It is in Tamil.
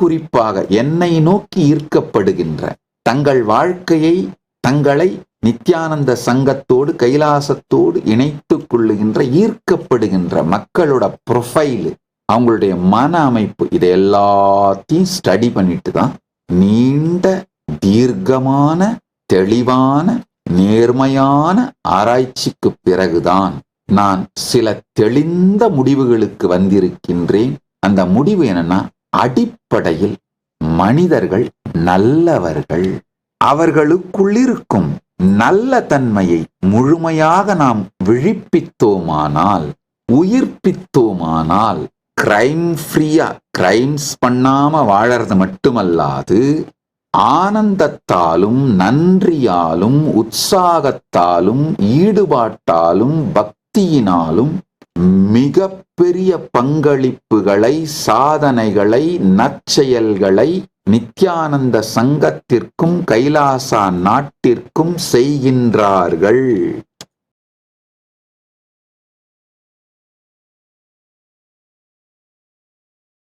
குறிப்பாக என்னை நோக்கி ஈர்க்கப்படுகின்ற, தங்கள் வாழ்க்கையை, தங்களை நித்யானந்த சங்கத்தோடு கைலாசத்தோடு இணைத்துக் கொள்ளுகின்ற, ஈர்க்கப்படுகின்ற மக்களோட ப்ரொஃபைலு, அவங்களுடைய மன அமைப்பு, இதை எல்லாத்தையும் ஸ்டடி பண்ணிட்டு தான் நீண்ட தீர்க்கமான தெளிவான நேர்மையான ஆராய்ச்சிக்கு பிறகுதான் நான் சில தெளிந்த முடிவுகளுக்கு வந்திருக்கின்றேன். அந்த முடிவு என்னன்னா, அடிப்படையில் மனிதர்கள் நல்லவர்கள். அவர்களுக்குள்ளிருக்கும் நல்ல தன்மையை முழுமையாக நாம் விழிப்பித்தோமானால், உயிர்ப்பித்தோமானால், கிரைம் ஃப்ரீயா, கிரைம்ஸ் பண்ணாம வாழறது மட்டுமல்லாது ஆனந்தத்தாலும் நன்றியாலும் உற்சாகத்தாலும் ஈடுபாட்டாலும் பக்தியினாலும் மிக பெரிய பங்களிப்புகளை, சாதனைகளை, நற்செயல்களை நித்யானந்த சங்கத்திற்கும் கைலாசா நாட்டிற்கும் செய்கின்றார்கள்.